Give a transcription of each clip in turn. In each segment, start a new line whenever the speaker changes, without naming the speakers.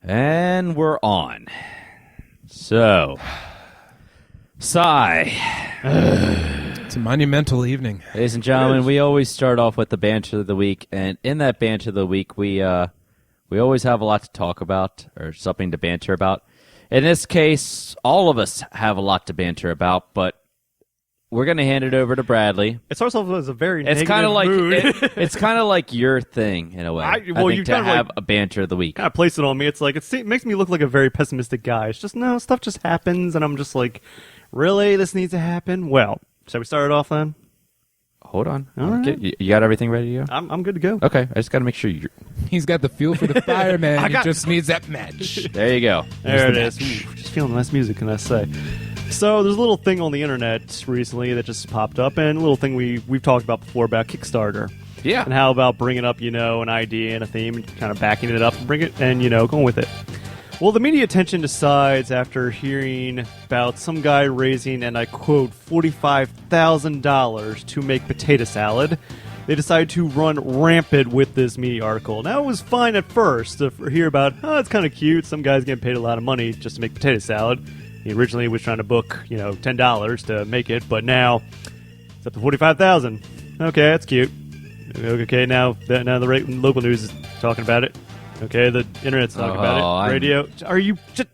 And we're on. So, sigh.
It's a monumental evening.
Ladies and gentlemen, we always start off with the banter of the week, and in that banter of the week, we always have a lot to talk about, or something to banter about. In this case, all of us have a lot to banter about, but we're going to hand it over to Bradley.
It starts off as a very
It's
negative
kind of like
mood.
it's kind of like your thing in a way. I think
you
to
kind of
have
like,
a banter of the week.
kind of place it on me. It's like it makes me look like a very pessimistic guy. It's just no stuff just happens, and I'm just like, really, this needs to happen. Well, shall we start it off then?
Hold on.
All right.
You got everything ready to go?
I'm good to go.
Okay, I just got to make sure you're...
He's got the fuel for the fire, man. He just needs that match.
There you go.
There it is. Ooh, just feeling nice music, can I say? So there's a little thing on the internet recently that just popped up, and a little thing we've talked about before about Kickstarter.
Yeah.
And how about bringing up, an idea and a theme and kind of backing it up and bring it and, going with it. Well, the media attention decides after hearing about some guy raising, and I quote, $45,000 to make potato salad. They decide to run rampant with this media article. Now, it was fine at first to hear about, it's kind of cute. Some guy's getting paid a lot of money just to make potato salad. He originally was trying to book, $10 to make it, but now it's up to $45,000. Okay, that's cute. Okay, now the local news is talking about it. Okay, the internet's talking about it. Radio. Are you just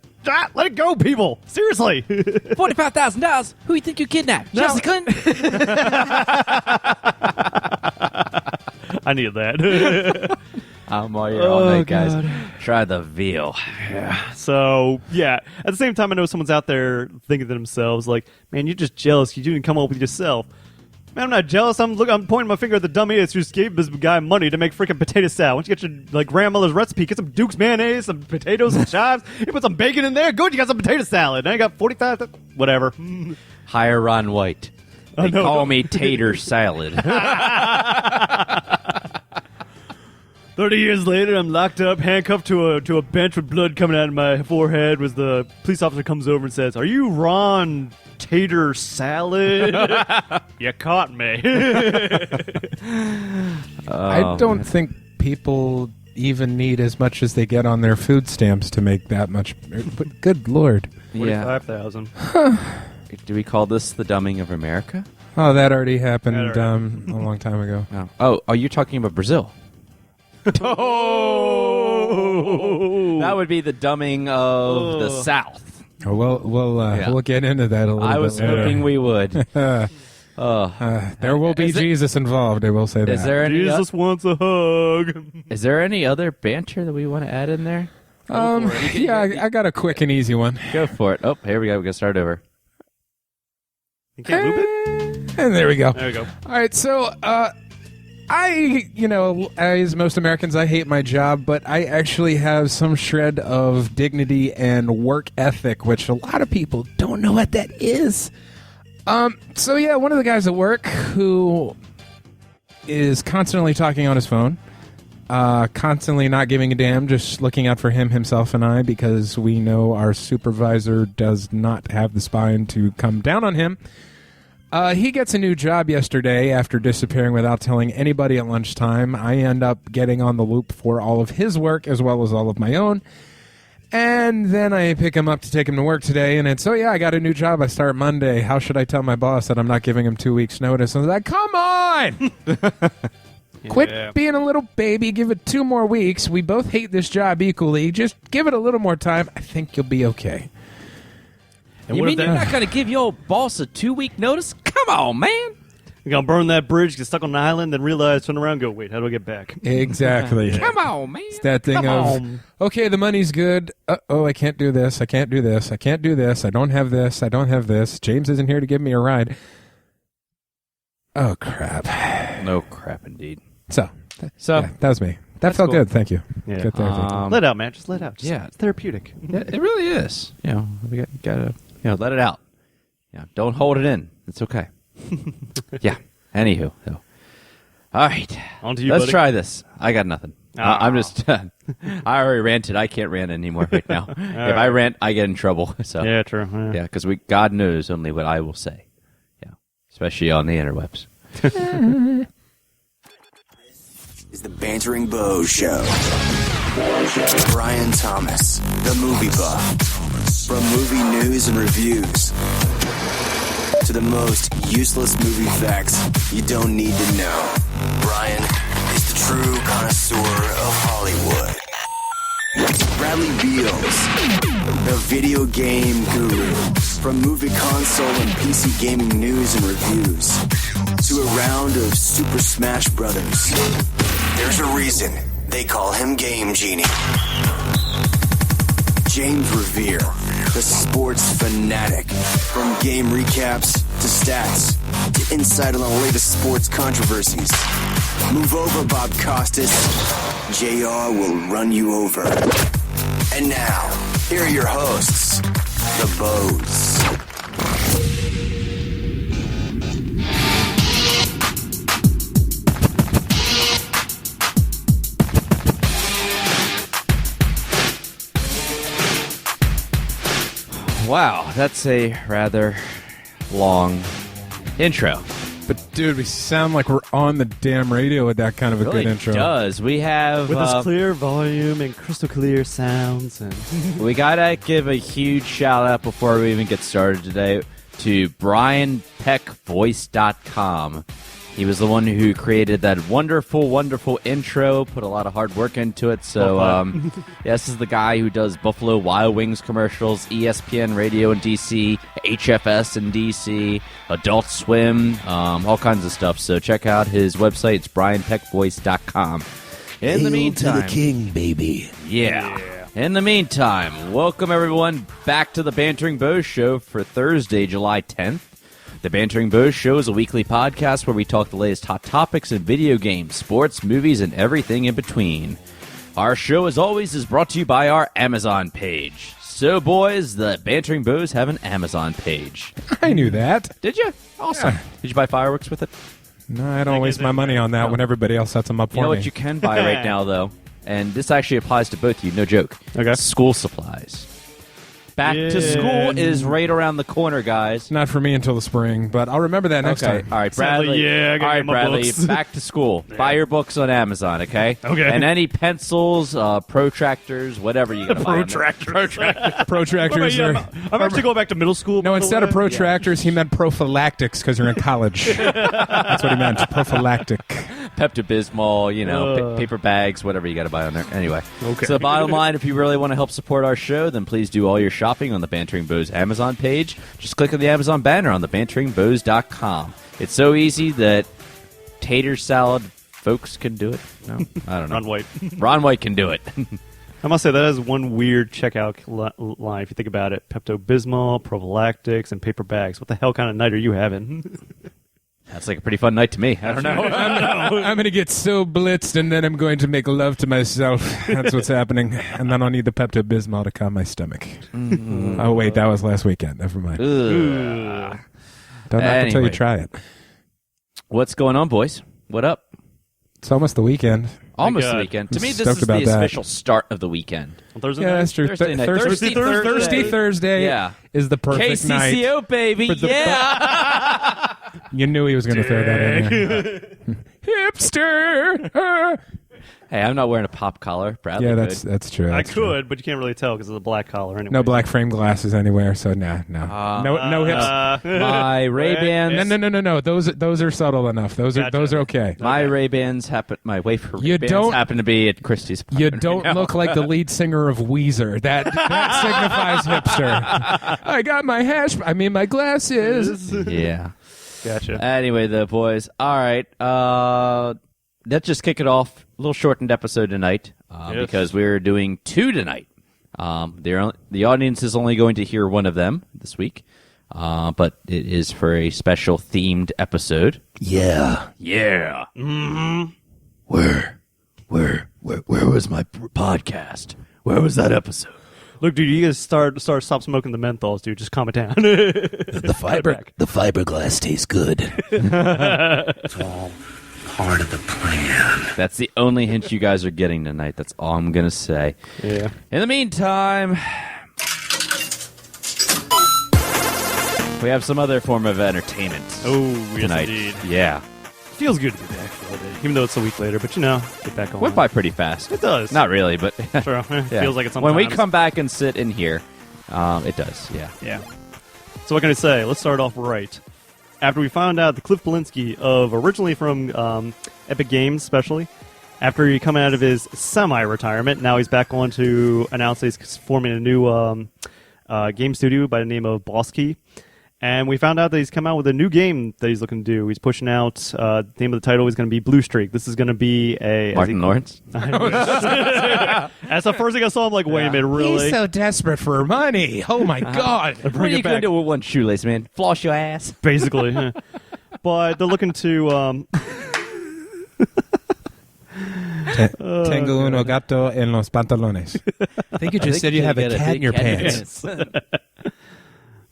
let it go, people? Seriously.
$45,000? Who you think you kidnapped? Chelsea Clinton?
I needed that.
I'm all here all night, guys.
God.
Try the veal.
Yeah. So, yeah. At the same time, I know someone's out there thinking to themselves, like, man, you're just jealous. You didn't come up with yourself. Man, I'm not jealous. I'm pointing my finger at the dumb idiots who just gave this guy money to make freaking potato salad. Why don't you get your grandmother's recipe? Get some Duke's mayonnaise, some potatoes, some chives. You put some bacon in there. Good, you got some potato salad. Now you got 45. Whatever.
Hire Ron White. They call me Tater Salad.
30 years later, I'm locked up, handcuffed to a bench with blood coming out of my forehead. As the police officer comes over and says, "Are you Ron Tater Salad?" You caught me.
I don't think people even need as much as they get on their food stamps to make that much. But good Lord.
45,000.
Do we call this the dumbing of America?
Oh, that already happened a long time ago.
Oh, are you talking about Brazil?
Oh!
That would be the dumbing of the South.
Oh, we'll get into that a little bit.
I was hoping we would.
There will be Jesus involved, I will say that.
Is there any
Jesus wants a hug.
Is there any other banter that we want to add in there?
I got a quick and easy one.
Go for it. Oh, here we go. We got to start over.
You can't loop it?
And there we go.
There we go.
All right, so as most Americans, I hate my job, but I actually have some shred of dignity and work ethic, which a lot of people don't know what that is. One of the guys at work who is constantly talking on his phone, constantly not giving a damn, just looking out for himself, and I, because we know our supervisor does not have the spine to come down on him. He gets a new job yesterday after disappearing without telling anybody at lunchtime. I end up getting on the loop for all of his work as well as all of my own. And then I pick him up to take him to work today, and it's, I got a new job. I start Monday. How should I tell my boss that I'm not giving him 2 weeks' notice? And I was like, come on! Quit being a little baby. Give it 2 more weeks. We both hate this job equally. Just give it a little more time. I think you'll be okay.
And
You mean you're not going to give your boss a 2-week notice? Come on, man.
You're going to burn that bridge, get stuck on the island, then realize, turn around, go, wait, how do I get back?
Exactly.
Come on, man.
It's that thing okay, the money's good. I can't do this. I can't do this. I can't do this. I don't have this. I don't have this. James isn't here to give me a ride. Oh, crap.
No crap, indeed.
So that was me. That felt
cool.
Good. Thank you.
Yeah.
Good therapy.
Let out, man. Just let out.
Yeah.
It's therapeutic.
Yeah, it really is. We got to let it out. Don't hold it in. It's okay. Yeah. Anywho. So. All right.
On to you,
Let's
buddy.
try this. I got nothing. I'm just. I already ranted. I can't rant anymore right now. If I rant, I get in trouble. So
Yeah, true.
yeah, because God knows only what I will say. Yeah, especially on the interwebs.
Is the Bantering Bohs Show. Brian Thomas, the movie buff. From movie news and reviews to the most useless movie facts you don't need to know. Brian is the true connoisseur of Hollywood. Bradley Beals, the video game guru. From movie console and PC gaming news and reviews to a round of Super Smash Brothers. There's a reason they call him Game Genie. James Revere, the sports fanatic. From game recaps to stats to insight on the latest sports controversies. Move over, Bob Costas. JR will run you over. And now, here are your hosts, the Bohs.
Wow, that's a rather long intro.
But, dude, we sound like we're on the damn radio with that kind of a
Really
good intro.
does. We have
With this clear volume and crystal clear sounds. And
we gotta give a huge shout out before we even get started today to BrianPeckVoice.com. He was the one who created that wonderful, wonderful intro, put a lot of hard work into it. So, this is the guy who does Buffalo Wild Wings commercials, ESPN Radio in D.C., HFS in D.C., Adult Swim, all kinds of stuff. So check out his website. It's BrianPeckVoice.com. In the meantime,
to the king, baby.
Yeah. In the meantime, welcome everyone back to the Bantering Bohs Show for Thursday, July 10th. The Bantering Bohs Show is a weekly podcast where we talk the latest hot topics in video games, sports, movies, and everything in between. Our show, as always, is brought to you by our Amazon page. So, boys, the Bantering Bohs have an Amazon page.
I knew that.
Did you? Awesome.
Yeah.
Did you buy fireworks with it?
No, I don't waste my money on that when everybody else sets them up for
You know
me.
what you can buy right now, though? And this actually applies to both of you, no joke.
Okay.
School supplies. Back to school is right around the corner, guys.
Not for me until the spring, but I'll remember that next time.
All right, Bradley.
Yeah, I gotta
all right,
get my
Bradley.
books.
Back to school. Buy your books on Amazon, okay?
Okay.
And any pencils, protractors, whatever you got to buy.
Protractors are...
I'm actually going back to middle school.
No,
by the
instead of
way.
protractors, he meant prophylactics because you're in college. That's what he meant, prophylactic.
Pepto-Bismol, paper bags, whatever you got to buy on there. Anyway.
Okay.
So the bottom line, if you really want to help support our show, then please do all your shopping on the Bantering Bohs Amazon page. Just click on the Amazon banner on the BanteringBohs.com. It's so easy that tater salad folks can do it. No, I don't know.
Ron White.
Ron White can do it.
I must say that is one weird checkout line if you think about it. Pepto-Bismol, prophylactics, and paper bags. What the hell kind of night are you having?
That's like a pretty fun night to me. I don't know.
I'm going to get so blitzed, and then I'm going to make love to myself. That's what's happening. And then I'll need the Pepto-Bismol to calm my stomach. Oh, wait, that was last weekend. Never mind.
Ugh.
Don't knock until you
Anyway.
try it.
What's going on, boys? What up?
It's almost the weekend.
Almost
God.
the weekend. To
I'm
me, this
stoked
is the
about that.
official start of the weekend.
On Thursday
Yeah,
night?
that's true.
Thursday night.
Thursday Thursday
Yeah.
is the perfect night.
KCCO, baby.
For the-
Yeah.
You knew he was going to throw that in there. Hipster!
Hey, I'm not wearing a pop collar. Bradley
Yeah,
could.
that's true.
I
That's true.
could, but you can't really tell because of the black collar anyway.
No black frame glasses anywhere, so no. No hips.
My Ray-Bans.
No. Those are subtle enough. Those are okay.
My Ray-Bans happen. My wafer
You
Ray-Bans
don't-
happen to be at Christie's.
You
apartment
don't
right now.
look like the lead singer of Weezer. That signifies hipster. I got my glasses.
Yeah.
Gotcha.
Anyway, the boys. All right. Let's just kick it off. A little shortened episode tonight
Yes.
because we're doing two tonight. The audience is only going to hear one of them this week, but it is for a special themed episode.
Yeah.
Yeah. Mm-hmm. Where was my podcast? Where was that episode?
Look, dude, you guys stop smoking the menthols, dude. Just calm it down.
The fiberglass tastes good. It's all part of the plan.
That's the only hint you guys are getting tonight. That's all I'm going to say.
Yeah.
In the meantime, we have some other form of entertainment
Oh, yes,
tonight.
indeed.
Yeah.
Feels good to be back for a bit, even though it's a week later. But get back on.
Went by pretty fast.
It does.
Not really, but
Sure.
yeah.
Feels like it's sometimes.
When we come back and sit in here, it does. Yeah.
Yeah. So what can I say? Let's start off right. After we found out that Cliff Belinsky originally from Epic Games, especially, after he come out of his semi-retirement, now he's back on to announce that he's forming a new game studio by the name of Bohs. And we found out that he's come out with a new game that he's looking to do. He's pushing out, the name of the title is going to be Blue Streak. This is going to be a...
Martin Lawrence?
That's the first thing I saw. I'm like, wait a minute, really?
He's so desperate for money. Oh, my God.
What are you going to do with one shoelace, man? Floss your ass?
Basically. But they're looking to...
Tengo uno gato en los pantalones. I think you just said you have a cat in your pants.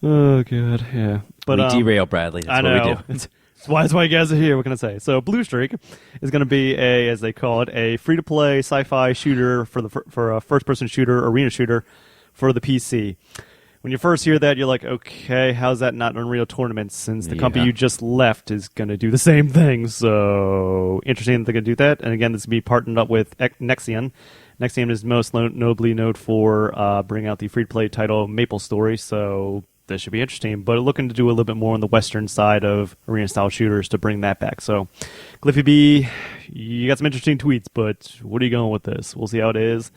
Oh, God, yeah. But
we derail Bradley. That's
I know.
what we do.
That's why you guys are here. What can I say? So, Blue Streak is going to be as they call it, a free-to-play sci-fi shooter for a first-person shooter, arena shooter for the PC. When you first hear that, you're like, okay, how's that not Unreal Tournament? Since the company you just left is going to do the same thing. So, interesting that they're going to do that. And again, this will be partnered up with Nexion. Nexion is most notably known for bringing out the free-to-play title Maple Story. So, this should be interesting, but looking to do a little bit more on the western side of arena-style shooters to bring that back. So, Cliffy B, you got some interesting tweets, but what are you going with this? We'll see how it is.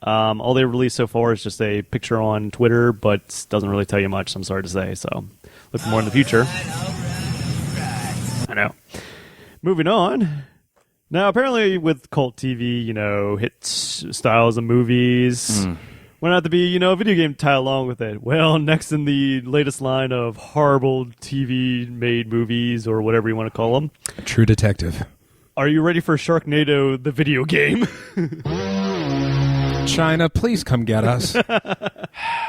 All they released so far is just a picture on Twitter, but doesn't really tell you much, I'm sorry to say. So, look for more in the future. I know. Moving on. Now, apparently with cult TV, hit styles of movies... Why not to be, a video game to tie along with it? Well, next in the latest line of horrible TV-made movies, or whatever you want to call them.
True Detective.
Are you ready for Sharknado, the video game?
China, please come get us.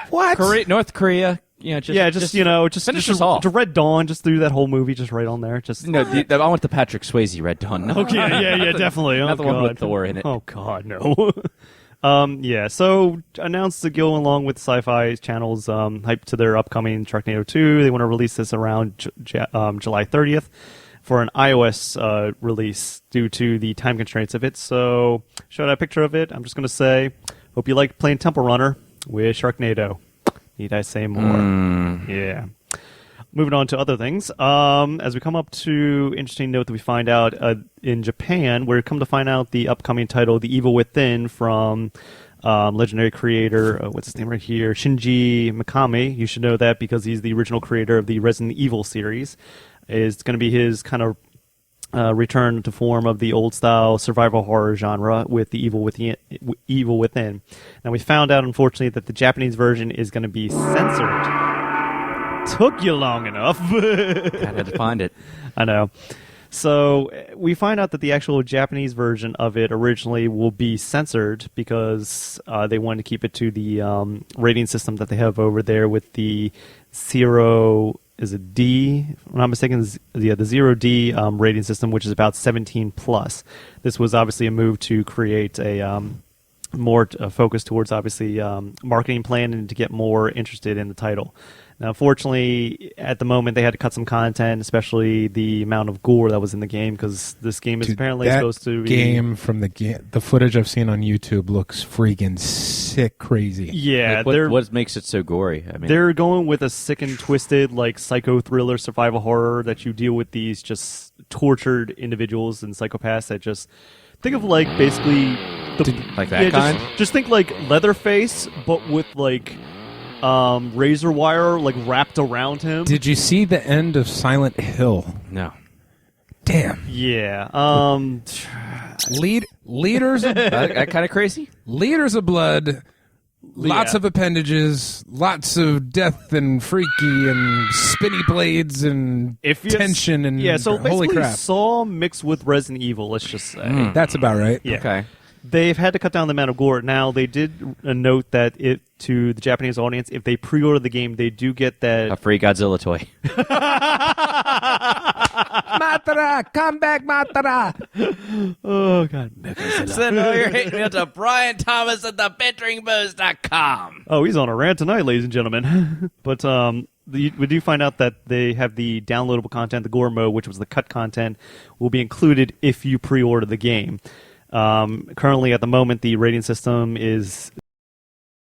What?
North Korea.
Just
finish us off.
Red Dawn, just through that whole movie, just right on there.
I want the Patrick Swayze Red Dawn. No.
Okay, yeah, definitely.
Not the one with Thor in it.
Oh, God, no. So announced to go along with Sci-Fi Channel's hype to their upcoming Sharknado 2. They want to release this around July 30th for an iOS release due to the time constraints of it. So, showed a picture of it. I'm just going to say, hope you like playing Temple Runner with Sharknado. Need I say more? Yeah. Moving on to other things. As we come up to interesting note that we find out in Japan, where we come to find out the upcoming title, The Evil Within, from legendary creator, what's his name right here, Shinji Mikami. You should know that because he's the original creator of the Resident Evil series. It's going to be his kind of return to form of the old-style survival horror genre with The Evil Within. Now, we found out, unfortunately, that the Japanese version is going to be censored. Took you long enough.
I had to find it.
I know. So we find out that the actual Japanese version of it originally will be censored because they wanted to keep it to the rating system that they have over there with the zero. Is it D? If I'm not mistaken, the 0D rating system, which is about 17 plus. This was obviously a move to create a more focus towards obviously marketing plan and to get more interested in the title. Now, unfortunately, at the moment, they had to cut some content, especially the amount of gore that was in the game, because this game is apparently supposed to be...
game from the footage I've seen on YouTube looks freaking sick crazy.
Yeah.
What makes it so gory? I mean,
they're going with a sick and twisted, like, psycho thriller, survival horror, that you deal with these just tortured individuals and psychopaths that just... Think of, like, basically...
like that kind?
Just think, like, Leatherface, but with, like... razor wire like wrapped around him.
Did you see the end of Silent Hill?
No.
Damn.
Yeah.
Leaders of
kind of crazy.
Leaders of blood, lots of appendages, lots of death and freaky and spinny blades and tension and
so
holy
basically
crap.
Saw mixed with Resident Evil. Let's just say
That's about right.
Yeah.
Okay.
They've had to cut down the amount of gore. Now, they did note that to the Japanese audience, if they pre-order the game, they do get that...
A free Godzilla toy.
Matara! Come back, Matara!
Oh, God.
Send all your hate mail to Brian Thomas at thebitteringbows.com.
Oh, he's on a rant tonight, ladies and gentlemen. But we do find out that they have the downloadable content, the Gore mode, which was the cut content, will be included if you pre-order the game. Currently, at the moment, the rating system is